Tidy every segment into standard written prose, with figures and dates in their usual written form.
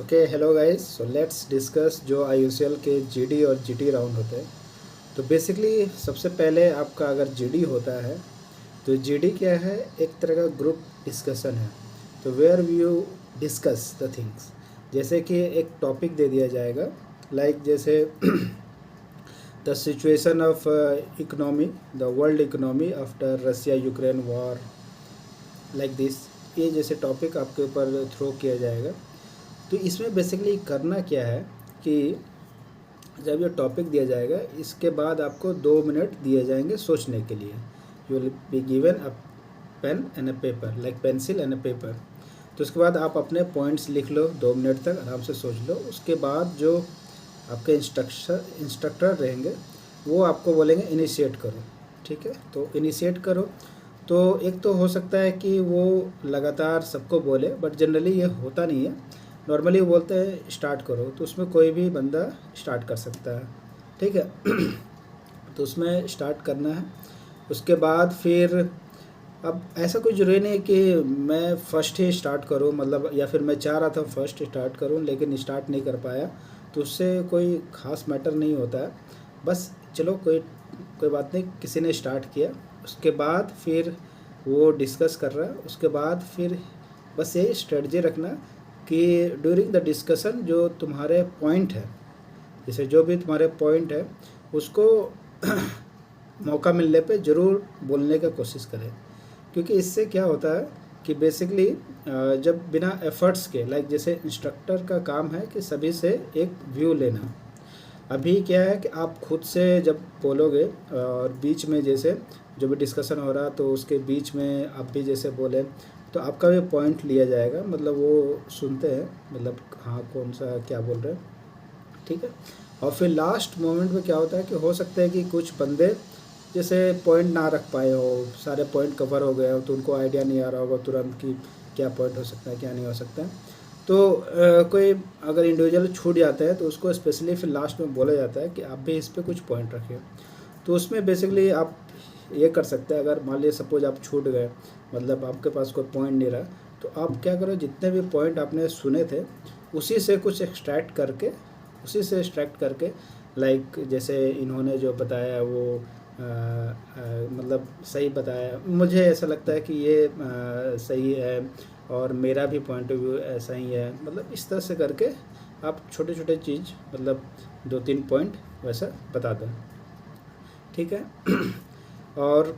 Okay hello guys, so let's discuss जो IUCL के GD और GT राउंड होते हैं। तो बेसिकली सबसे पहले आपका अगर GD होता है तो GD क्या है, एक तरह का ग्रुप डिस्कशन है। तो where you discuss the things, जैसे कि एक टॉपिक दे दिया जाएगा, लाइक जैसे the situation of economy, the world economy after Russia Ukraine war, like this. ये जैसे टॉपिक आपके ऊपर थ्रो किया जाएगा। तो इसमें बेसिकली करना क्या है कि जब ये टॉपिक दिया जाएगा, इसके बाद आपको 2 मिनट दिए जाएंगे सोचने के लिए। You will be given a pen and a paper, like pencil and a paper. तो उसके बाद आप अपने पॉइंट्स लिख लो, 2 मिनट तक आराम से सोच लो। उसके बाद जो आपके इंस्ट्रक्टर रहेंगे वो आपको बोलेंगे इनिशिएट करो। ठीक है, तो इनिशिएट करो। तो एक तो हो सकता है कि वो लगातार सबको बोले, बट जनरली ये होता नहीं है। नॉर्मली वो बोलते हैं स्टार्ट करो, तो उसमें कोई भी बंदा स्टार्ट कर सकता है। ठीक है। तो उसमें स्टार्ट करना है। उसके बाद फिर अब ऐसा कोई ज़रूरी नहीं है कि मैं फ़र्स्ट ही स्टार्ट करूं, मतलब या फिर मैं चाह रहा था फर्स्ट स्टार्ट करूं लेकिन स्टार्ट नहीं कर पाया, तो उससे कोई ख़ास मैटर नहीं होता है। बस चलो, कोई कोई बात नहीं, किसी ने स्टार्ट किया, उसके बाद फिर वो डिस्कस कर रहा है। उसके बाद फिर बस ये स्ट्रेटजी रखना कि ड्यूरिंग द डिस्कशन जो तुम्हारे पॉइंट है, जैसे जो भी तुम्हारे पॉइंट है उसको मौका मिलने पे ज़रूर बोलने का कोशिश करें। क्योंकि इससे क्या होता है कि बेसिकली जब बिना एफर्ट्स के, लाइक जैसे इंस्ट्रक्टर का काम है कि सभी से एक व्यू लेना। अभी क्या है कि आप खुद से जब बोलोगे और बीच में जैसे जो भी डिस्कशन हो रहा तो उसके बीच में आप भी जैसे बोले, तो आपका भी पॉइंट लिया जाएगा, मतलब वो सुनते हैं, मतलब हाँ कौन सा क्या बोल रहे हैं। ठीक है। और फिर लास्ट मोमेंट में क्या होता है कि हो सकता है कि कुछ बंदे जैसे पॉइंट ना रख पाए हो, सारे पॉइंट कवर हो गए हो, तो उनको आइडिया नहीं आ रहा होगा तुरंत कि क्या पॉइंट हो सकता है क्या नहीं हो सकता है। तो कोई अगर इंडिविजुअल छूट जाता है तो उसको स्पेशली फिर लास्ट में बोला जाता है कि आप भी इस पर कुछ पॉइंट रखिए। तो उसमें बेसिकली आप ये कर सकते हैं, अगर मान लीजिए सपोज आप छूट गए, मतलब आपके पास कोई पॉइंट नहीं रहा, तो आप क्या करो, जितने भी पॉइंट आपने सुने थे उसी से कुछ एक्सट्रैक्ट करके, लाइक जैसे इन्होंने जो बताया वो मतलब सही बताया, मुझे ऐसा लगता है कि ये सही है और मेरा भी पॉइंट ऑफ व्यू ऐसा ही है, मतलब इस तरह से करके आप छोटे छोटे चीज़, मतलब 2-3 पॉइंट वैसा बता दें। ठीक है। और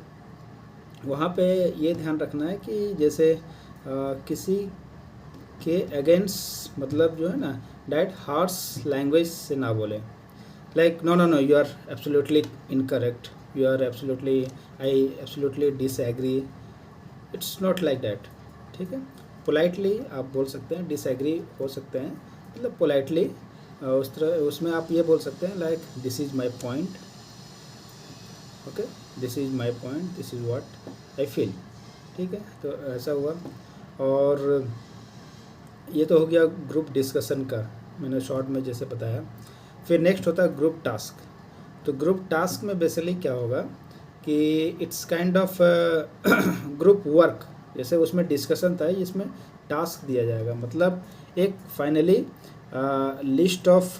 वहाँ पे ये ध्यान रखना है कि जैसे किसी के अगेंस्ट, मतलब जो है ना, डायरेक्ट हार्श लैंग्वेज से ना बोले, like no no no you are absolutely incorrect, you are absolutely, I absolutely disagree. It's not like that. ठीक है। पोलाइटली आप बोल सकते हैं, डिसएग्री हो सकते हैं, मतलब पोलाइटली उस तरह उसमें आप ये बोल सकते हैं like this is my point, okay, this is my point, this is what I feel. ठीक है, तो ऐसा हुआ। और ये तो हो गया ग्रुप डिस्कशन का, मैंने शॉर्ट में जैसे बताया। फिर नेक्स्ट होता है ग्रुप टास्क। तो ग्रुप टास्क में बेसिकली क्या होगा कि it's kind of group work. जैसे उसमें डिस्कशन था, इसमें टास्क दिया जाएगा, मतलब एक फाइनली लिस्ट ऑफ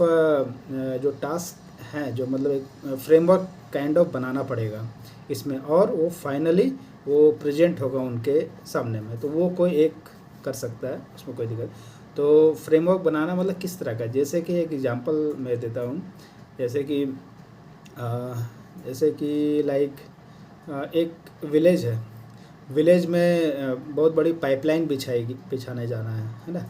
जो टास्क हैं, जो मतलब एक फ्रेमवर्क काइंड ऑफ बनाना पड़ेगा इसमें, और वो फाइनली वो प्रेजेंट होगा उनके सामने में, तो वो कोई एक कर सकता है, उसमें कोई दिक्कत। तो फ्रेमवर्क बनाना मतलब किस तरह का, जैसे कि एक एग्जांपल मैं देता हूँ। जैसे कि अ, जैसे कि लाइक एक विलेज है, विलेज में बहुत बड़ी पाइपलाइन बिछाने जाना है ना,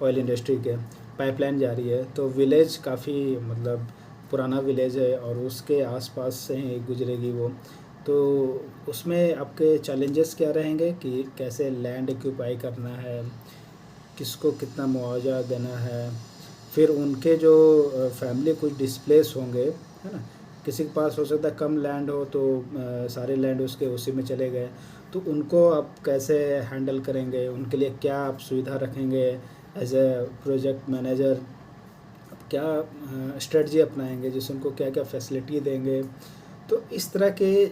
ऑयल इंडस्ट्री के पाइपलाइन जा रही है। तो विलेज काफ़ी मतलब पुराना विलेज है और उसके आसपास से ही गुजरेगी वो। तो उसमें आपके चैलेंजेस क्या रहेंगे कि कैसे लैंड एक्यूपाई करना है, किसको कितना मुआवजा देना है। फिर उनके जो फैमिली कुछ डिस्प्लेस होंगे, है ना, किसी के पास हो सकता है कम लैंड हो तो सारे लैंड उसके उसी में चले गए, तो उनको आप कैसे हैंडल करेंगे, उनके लिए क्या आप सुविधा रखेंगे एज ए प्रोजेक्ट मैनेजर, क्या स्ट्रेटजी अपनाएंगे, जिससे उनको क्या क्या फैसिलिटी देंगे। तो इस तरह के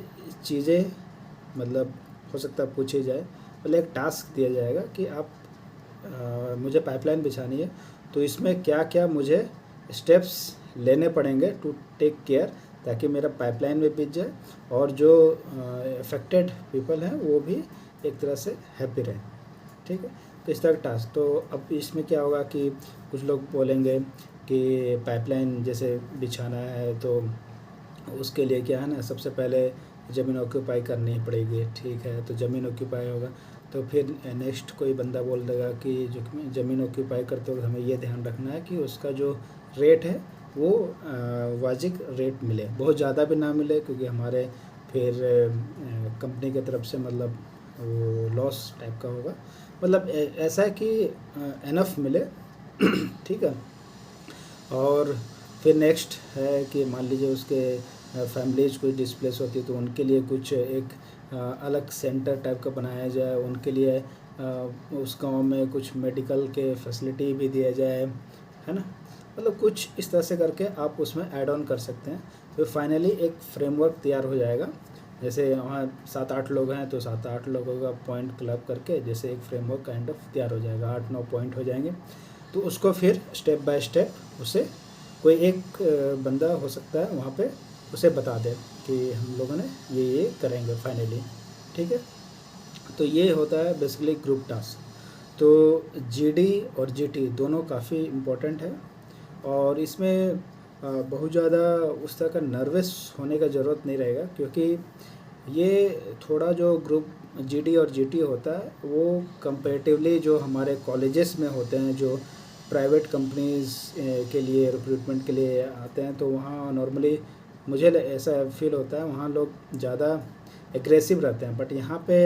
चीज़ें, मतलब हो सकता है पूछी जाए, मतलब एक टास्क दिया जाएगा कि आप मुझे पाइपलाइन बिछानी है, तो इसमें क्या क्या मुझे स्टेप्स लेने पड़ेंगे टू टेक केयर, ताकि मेरा पाइपलाइन में बीत जाए और जो अफेक्टेड पीपल हैं वो भी एक तरह से हैप्पी रहें। ठीक है, तो इस तरह का टास्क। तो अब इसमें क्या होगा कि कुछ लोग बोलेंगे कि पाइपलाइन जैसे बिछाना है तो उसके लिए क्या है ना, सबसे पहले ज़मीन ऑक्यूपाई करनी पड़ेगी। ठीक है, तो ज़मीन ऑक्यूपाई होगा तो फिर नेक्स्ट कोई बंदा बोल देगा कि जो ज़मीन ऑक्यूपाई करते वक्त हमें ये ध्यान रखना है कि उसका जो रेट है वो वाजिब रेट मिले, बहुत ज़्यादा भी ना मिले, क्योंकि हमारे फिर कंपनी की तरफ से मतलब वो लॉस टाइप का होगा। मतलब ऐसा है कि एनफ मिले। ठीक है, और फिर नेक्स्ट है कि मान लीजिए उसके फैमिलीज कोई डिस्प्लेस होती है तो उनके लिए कुछ एक अलग सेंटर टाइप का बनाया जाए, उनके लिए उस गांव में कुछ मेडिकल के फैसिलिटी भी दिया जाए, है ना। मतलब कुछ इस तरह से करके आप उसमें ऐड ऑन कर सकते हैं, तो फाइनली एक फ्रेमवर्क तैयार हो जाएगा। जैसे वहाँ 7-8 लोग हैं तो 7-8 लोगों का पॉइंट क्लब करके जैसे एक फ्रेमवर्क काइंड ऑफ तैयार हो जाएगा, 8-9 पॉइंट हो जाएंगे। तो उसको फिर स्टेप बाय स्टेप उसे कोई एक बंदा हो सकता है वहाँ पे उसे बता दे कि हम लोगों ने ये करेंगे फाइनली। ठीक है, तो ये होता है बेसिकली ग्रुप टास्क। तो जीडी और जीटी दोनों काफ़ी इम्पोर्टेंट है, और इसमें बहुत ज़्यादा उस तरह का नर्वस होने का ज़रूरत नहीं रहेगा, क्योंकि ये थोड़ा जो ग्रुप जीडी और जीटी होता है वो कंपैरेटिवली जो हमारे कॉलेजेस में होते हैं, जो प्राइवेट कंपनीज़ के लिए रिक्रूटमेंट के लिए आते हैं, तो वहाँ नॉर्मली मुझे ऐसा फील होता है वहाँ लोग ज़्यादा एग्रेसिव रहते हैं। बट यहाँ पे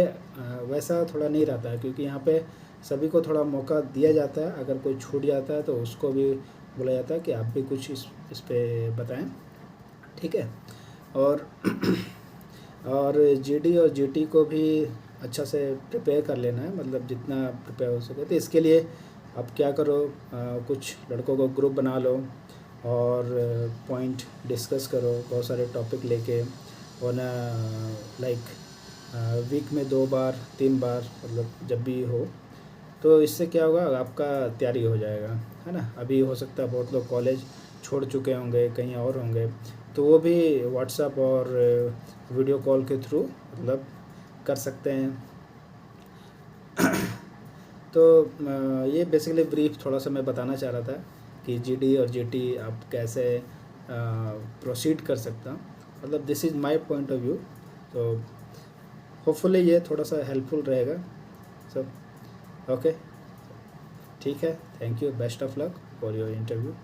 वैसा थोड़ा नहीं रहता है, क्योंकि यहाँ पे सभी को थोड़ा मौका दिया जाता है। अगर कोई छूट जाता है तो उसको भी बोला जाता है कि आप भी कुछ इस पे बताएं। ठीक है, और और जीडी और जीटी को भी अच्छा से प्रिपेयर कर लेना है, मतलब जितना प्रिपेयर हो सके। तो इसके लिए आप क्या करो, कुछ लड़कों को ग्रुप बना लो और पॉइंट डिस्कस करो, बहुत सारे टॉपिक लेके, और ना लाइक वीक में 2 बार 3 बार, मतलब जब भी हो। तो इससे क्या होगा, आपका तैयारी हो जाएगा, है ना। अभी हो सकता है बहुत लोग कॉलेज छोड़ चुके होंगे, कहीं और होंगे, तो वो भी व्हाट्सएप और वीडियो कॉल के थ्रू मतलब कर सकते हैं। तो ये बेसिकली ब्रीफ थोड़ा सा मैं बताना चाह रहा था कि जीडी और जीटी आप कैसे प्रोसीड कर सकता हूँ, मतलब this is my point of view. तो होपफुली ये थोड़ा सा हेल्पफुल रहेगा सब। ओके, ठीक है, thank you, best of luck for your interview.